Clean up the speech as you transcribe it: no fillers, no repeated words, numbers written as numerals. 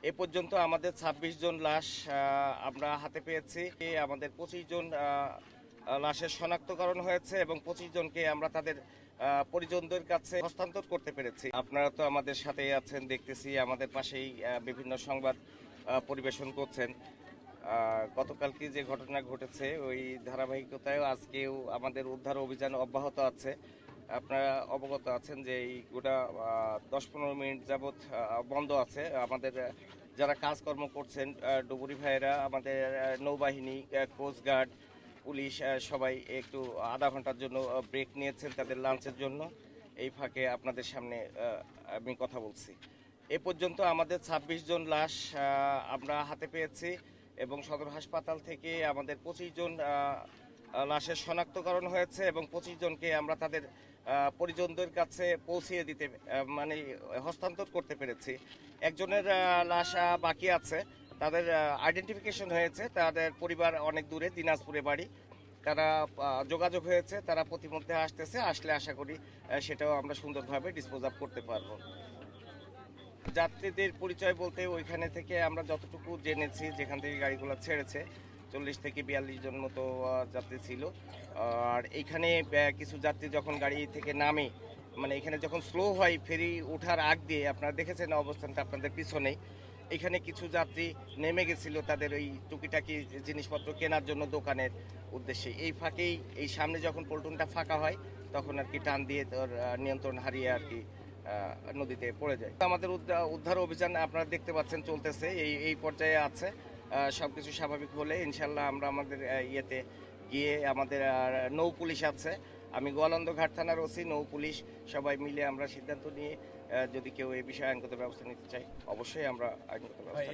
এ পর্যন্ত আমাদের ২৬ জন লাশ আমরা হাতে পেয়েছি। আমাদের ২৫ জন লাশের শনাক্তকরণ হয়েছে এবং ২৫ জনকে আমরা তাদের পরিজনদের কাছে হস্তান্তর করতে পেরেছি। আপনারা তো আমাদের সাথেই আছেন, দেখতেছি আমাদের পাশেই বিভিন্ন সংবাদ পরিবেশন করছেন। গতকালকে যে ঘটনা ঘটেছে ওই ধারাবাহিকতায় আজকেও আমাদের উদ্ধার অভিযান অব্যাহত আছে। আপনারা অবগত আছেন যে এই গোটা ১০-১৫ মিনিট যাবৎ বন্ধ আছে। আমাদের যারা কাজকর্ম করছেন ডুবুরি ভাইয়েরা, আমাদের নৌবাহিনী, কোস্টগার্ড, পুলিশ সবাই একটু আধা ঘন্টার জন্য ব্রেক নিয়েছেন তাদের লাঞ্চের জন্য। এই ফাঁকে আপনাদের সামনে আমি কথা বলছি। এ পর্যন্ত আমাদের ২৬ জন লাশ আমরা হাতে পেয়েছি এবং সদর হাসপাতাল থেকে আমাদের ২৫ জন লাশের শনাক্তকরণ হয়েছে এবং ২৫ জনকে আমরা তাদের পরিজনদের কাছে পৌঁছিয়ে দিতে মানে হস্তান্তর করতে পেরেছি। একজনের লাশ বাকি আছে, তাদের আইডেন্টিফিকেশন হয়েছে, তাদের পরিবার অনেক দূরে, দিনাজপুরে বাড়ি। তারা যোগাযোগ হয়েছে, তারা প্রতিমধ্যে আসতেছে, আসলে আশা করি সেটাও আমরা সুন্দরভাবে ডিসপোজ আপ করতে পারবো। যাত্রীদের পরিচয় বলতে ওইখানে থেকে আমরা যতটুকু জেনেছি, যেখান থেকে গাড়িগুলো ছেড়েছে ৪০ থেকে ৪২ জন মতো যাত্রী ছিল। আর এইখানে কিছু যাত্রী যখন গাড়ি থেকে নামে, মানে এখানে যখন স্লো হয় ফেরি ওঠার আগ দিয়ে, আপনারা দেখেছেন অবস্থানটা আপনাদের পিছনেই, এখানে কিছু যাত্রী নেমে গেছিল তাদের ওই টুকিটাকি জিনিসপত্র কেনার জন্য দোকানের উদ্দেশ্যে। এই ফাঁকেই এই সামনে যখন পল্টনটা ফাঁকা হয় তখন আর কি টান দিয়ে তোর নিয়ন্ত্রণ হারিয়ে আর কি নদীতে পড়ে যায়। আমাদের উদ্ধার অভিযান আপনারা দেখতে পাচ্ছেন চলতেছে, এই পর্যায়ে আছে। সবকিছু স্বাভাবিক হলে ইনশাল্লাহ আমরা আমাদের ইয়েতে গিয়ে, আমাদের নৌ পুলিশ আছে, আমি গোয়ালন্দ ঘাট থানার ওসি, নৌ পুলিশ সবাই মিলে আমরা সিদ্ধান্ত নিয়ে যদি কেউ এই বিষয়ে আইনগত ব্যবস্থা নিতে চাই অবশ্যই আমরা আইনগত ব্যবস্থা